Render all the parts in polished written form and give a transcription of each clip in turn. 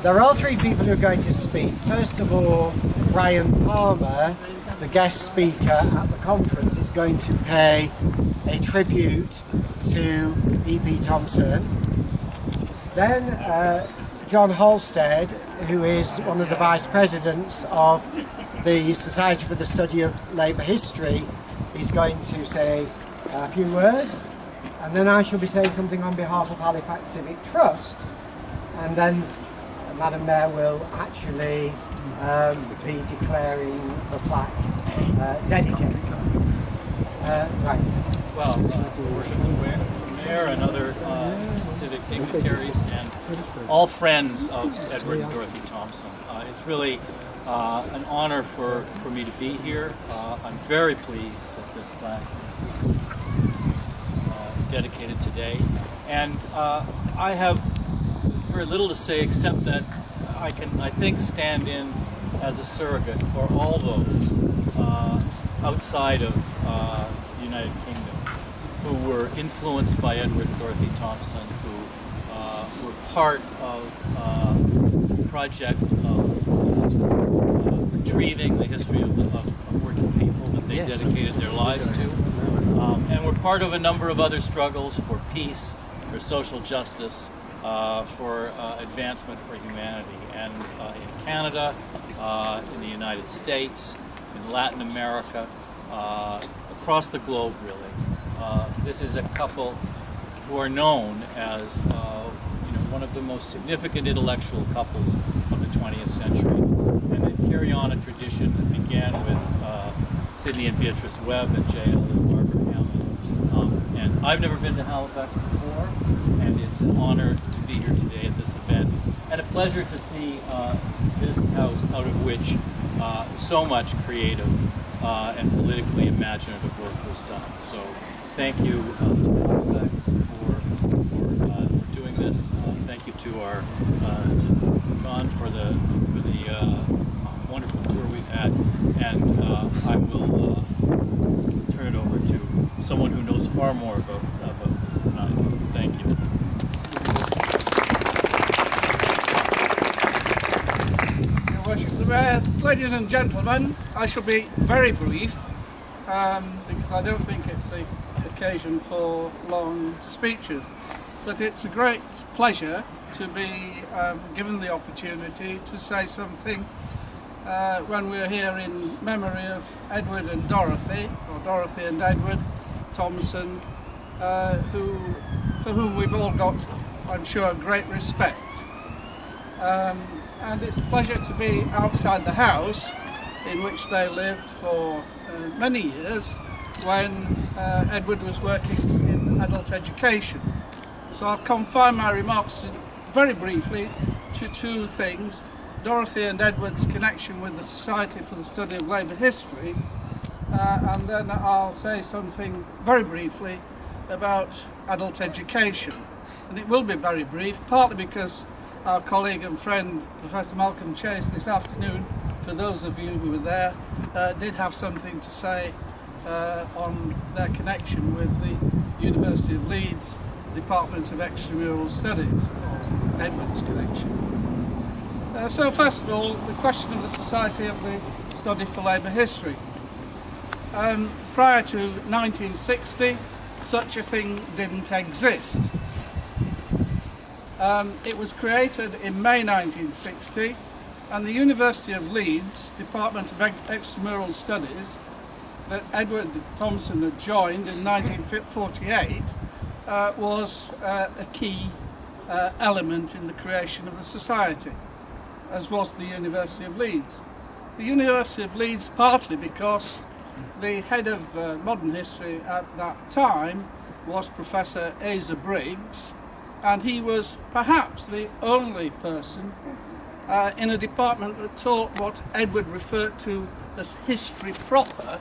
There are three people who are going to speak. First of all, Brian Palmer, the guest speaker at the conference, is going to pay a tribute to E.P. Thompson. Then John Halstead, who is one of the vice presidents of the Society for the Study of Labour History, is going to say a few words. And then I shall be saying something on behalf of Halifax Civic Trust. And then Madam Mayor will actually be declaring the plaque dedicated. Right. Well, Worship the Mayor and other civic dignitaries and all friends of Edward and Dorothy Thompson. It's really an honor for me to be here. I'm very pleased that this plaque is dedicated today. And I have very little to say except that I can, I think, stand in as a surrogate for all those outside of the United Kingdom who were influenced by Edward and Dorothy Thompson, who were part of the project of retrieving the history of working people that they dedicated their lives to, and were part of a number of other struggles for peace, for social justice, for advancement for humanity, and in Canada, in the United States, in Latin America, across the globe, really. This is a couple who are known as one of the most significant intellectual couples of the 20th century, and they carry on a tradition that began with Sidney and Beatrice Webb at J.L. and Barbara Hammond. And I've never been to Halifax before, and it's an honor to be here today at this event, and a pleasure to see this house out of which so much creative and politically imaginative work was done. So thank you to Halifax for doing this. Thank you to our John for the wonderful tour we've had, and I will turn it over to someone who knows far more about this than I do. Thank you. Your Worship the Mayor, ladies and gentlemen, I shall be very brief because I don't think it's the occasion for long speeches. But it's a great pleasure to be given the opportunity to say something when we're here in memory of Edward and Dorothy, or Dorothy and Edward Thompson, for whom we've all got, I'm sure, great respect. And it's a pleasure to be outside the house in which they lived for many years when Edward was working in adult education. So I'll confine my remarks very briefly to two things: Dorothy and Edward's connection with the Society for the Study of Labour History, and then I'll say something very briefly about adult education. And it will be very brief, partly because our colleague and friend Professor Malcolm Chase this afternoon, for those of you who were there, did have something to say on their connection with the University of Leeds Department of Extramural Studies, or Edward's connection. So first of all, the question of the Society of the Study for Labour History. Prior to 1960, such a thing didn't exist. It was created in May 1960, and the University of Leeds Department of Extramural Studies, that Edward Thompson had joined in 1948, was a key element in the creation of the Society, as was the University of Leeds. The University of Leeds, partly because the head of modern history at that time was Professor Asa Briggs, and he was perhaps the only person in a department that taught what Edward referred to as history proper,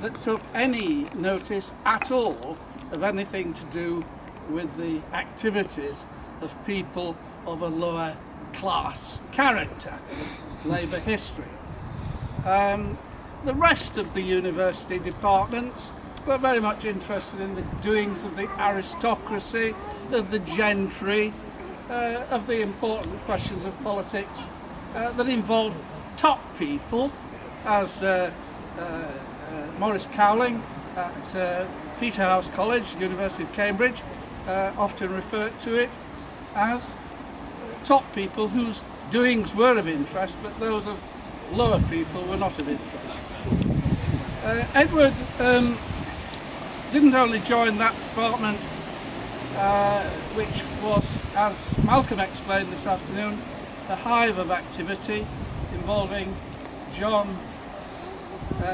that took any notice at all of anything to do with the activities of people of a lower class character, labour history. The rest of the university departments were very much interested in the doings of the aristocracy, of the gentry, of the important questions of politics that involve top people, as Maurice Cowling at Peterhouse College, University of Cambridge, often referred to it as top people whose doings were of interest, but those of lower people were not of interest. Edward didn't only join that department, which was, as Malcolm explained this afternoon, a hive of activity involving John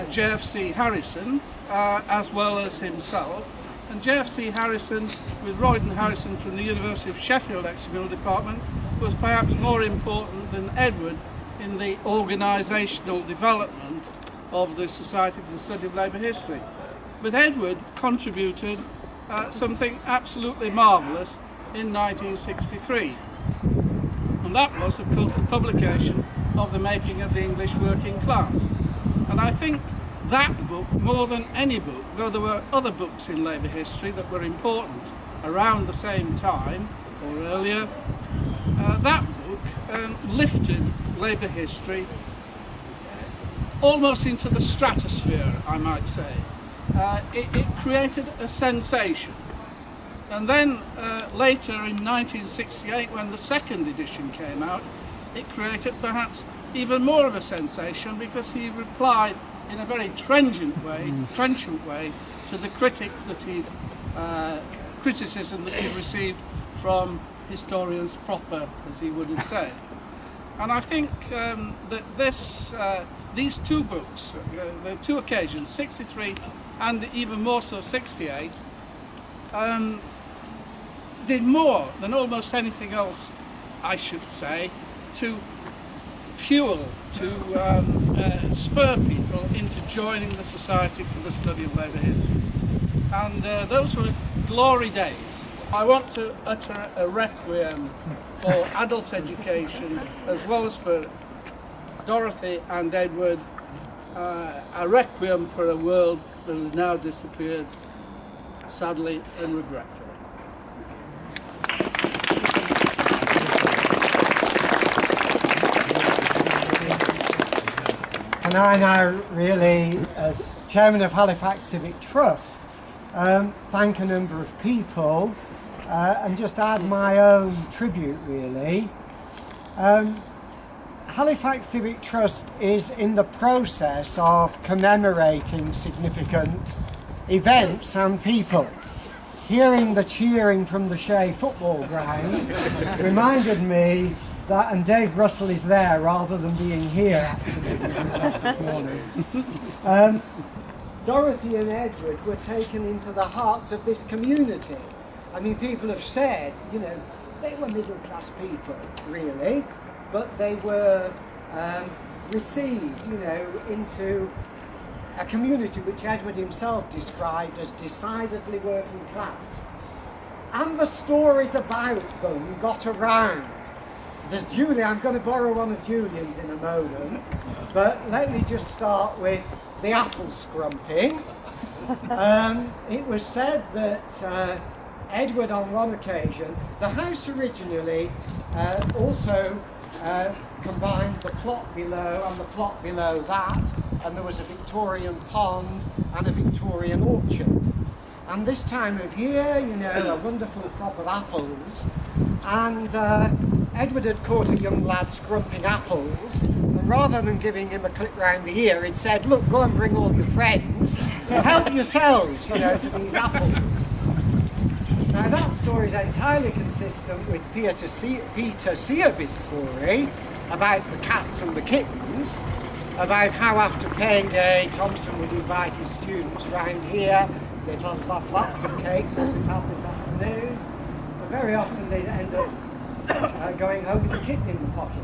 JFC Harrison, as well as himself. And JFC Harrison, with Royden Harrison from the University of Sheffield Extramural Department, was perhaps more important than Edward in the organisational development of the Society for the Study of Labour History. But Edward contributed something absolutely marvellous in 1963. And that was, of course, the publication of The Making of the English Working Class. And I think that book, more than any book, though there were other books in labour history that were important around the same time or earlier, that book lifted labour history almost into the stratosphere, I might say. It created a sensation. And then later in 1968, when the second edition came out, it created perhaps even more of a sensation, because he replied in a very trenchant way to the critics that criticism that he received from historians proper, as he would have said. And I think that these two books, the two occasions, 63 and even more so 68, did more than almost anything else, I should say, to fuel, to spur people into joining the Society for the Study of Labour History. And those were glory days. I want to utter a requiem for adult education, as well as for Dorothy and Edward, a requiem for a world that has now disappeared, sadly and regretfully. And I now really, as Chairman of Halifax Civic Trust, thank a number of people and just add my own tribute, really. Halifax Civic Trust is in the process of commemorating significant events and people. Hearing the cheering from the Shea football ground reminded me that, and Dave Russell is there rather than being here this morning. Dorothy and Edward were taken into the hearts of this community. I mean, people have said, you know, they were middle class people, really, but they were received, you know, into a community which Edward himself described as decidedly working class. And the stories about them got around. There's Julie, I'm going to borrow one of Julian's in a moment, but let me just start with the apple scrumping. It was said that Edward, on one occasion, the house originally also combined the plot below and the plot below that, and there was a Victorian pond and a Victorian orchard. And this time of year, you know, a wonderful crop of apples, and Edward had caught a young lad scrumping apples, and rather than giving him a clip round the ear, he'd said, look, go and bring all your friends, help yourselves, you know, to these apples. Now that story is entirely consistent with Peter Seaby's story about the cats and the kittens, about how after payday Thompson would invite his students round here. They'd have lots of cakes, as we've had this afternoon, and very often they'd end up going home with a kitten in the pocket.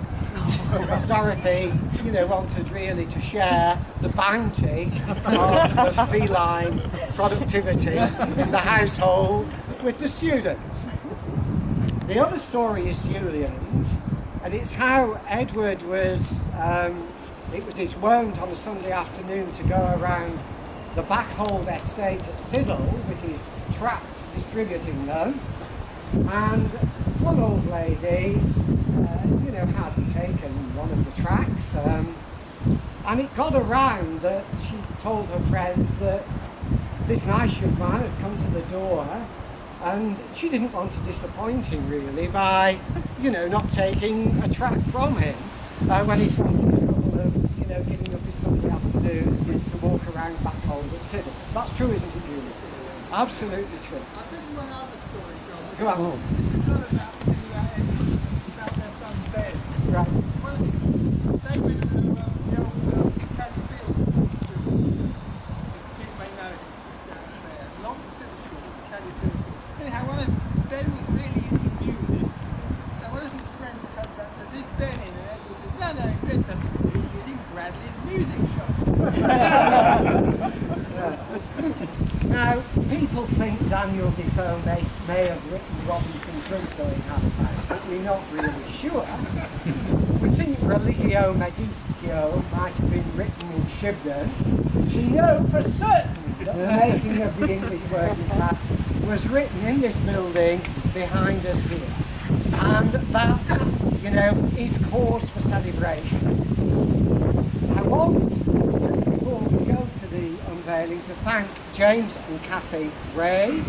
Because Dorothy, you know, wanted really to share the bounty of the feline productivity in the household with the students. The other story is Julian's, and it's how Edward was, it was his wont on a Sunday afternoon to go around the Backhold estate at Siddle with his tracts, distributing them. And one old lady, had taken one of the tracks, and it got around that she told her friends that this nice young man had come to the door, and she didn't want to disappoint him really by, not taking a track from him when he wanted the trouble of, getting up his Sunday afternoon to walk around Halstead Civic. That's true, isn't it, Julie? Absolutely true. I'll tell you one other story, John. Go on. This is not about their son's bed. Right. One of these, they went to the old Candy Fields school. People may know it. There's lots of civil schools, Candy Fields. Anyhow, Ben was really into music. So one of his friends comes up and says, "Is Ben in?" And Edward says, "No, Ben doesn't do music. He's in Bradley's music shop." Now, people think Daniel Defoe may have written Robinson Crusoe in Halifax, but we're not really sure. We think Religio Medicio might have been written in Shibden. We know for certain that the making of the English working class was written in this building behind us here. And that, is cause for celebration. I want, just before we go to the unveiling, to thank James and Kathy Ray,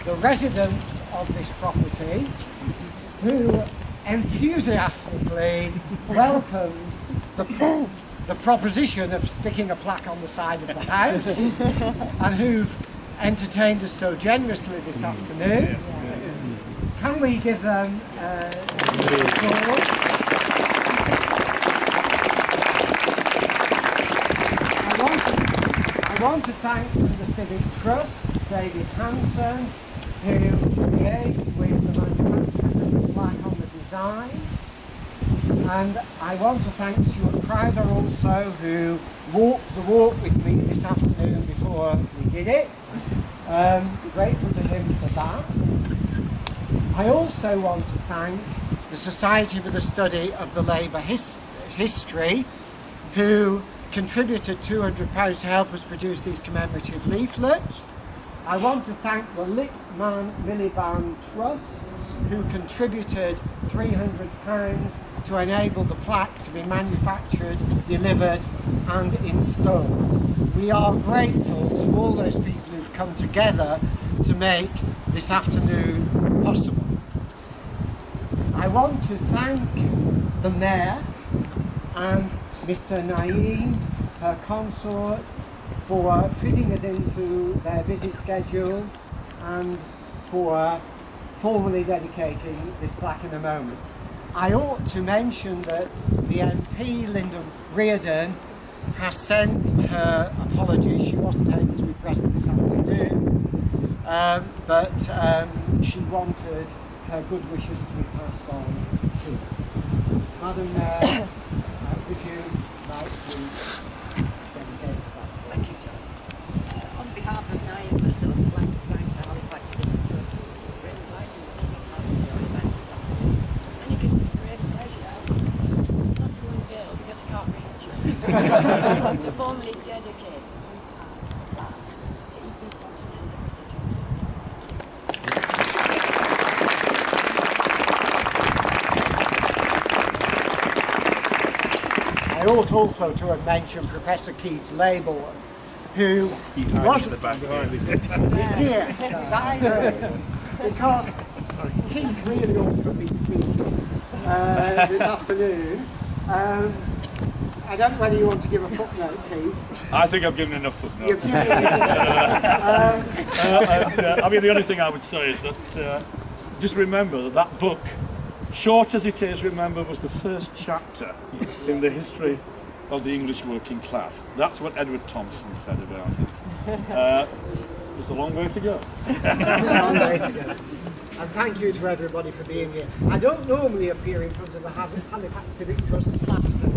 the residents of this property, who enthusiastically welcomed the proposition of sticking a plaque on the side of the house, and who've entertained us so generously this afternoon. Can we give them applause? I want to thank the Civic Trust, David Thompson, who liaised with the manufacturer of the plaque on the design. And I want to thank Stuart Crowther also, who walked the walk with me this afternoon before we did it. Grateful to him for that. I also want to thank the Society for the Study of the Labour History, who contributed £200 to help us produce these commemorative leaflets. I want to thank the Littman Miliband Trust, who contributed £300 to enable the plaque to be manufactured, delivered and installed. We are grateful to all those people who've come together to make this afternoon possible. I want to thank the Mayor and Mr. Naeem, her consort, for fitting us into their busy schedule and for formally dedicating this plaque in a moment. I ought to mention that the MP, Linda Reardon, has sent her apologies. She wasn't able to be present this afternoon, but she wanted her good wishes to be passed on to us. Madam Mayor, would you like to dedicate that? Thank you, John. On behalf of Naeem, first of all, I'd like to thank the Halifax Civic Trust for inviting us to your event this afternoon. And it gives me great pleasure, not to unveil because I can't reach, to formally dedicate the plaque to E.P. Thompson and Dorothy Thompson. I ought also to have mentioned Professor Keith Label, who wasn't is here, because Keith really ought to be speaking this afternoon. I don't know whether you want to give a footnote, Keith. I think I've given enough footnotes. You've given I mean, the only thing I would say is that just remember that that book, short as it is, remember, was the first chapter in the history of the English working class. That's what Edward Thompson said about it. There's a long way to go. Long way to go. And thank you to everybody for being here. I don't normally appear in front of the Halifax Civic Trust plaster,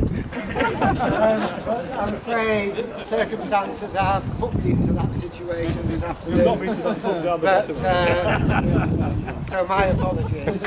but I'm afraid circumstances have put me into that situation this afternoon. You've not been to that pub down the bottom. So my apologies.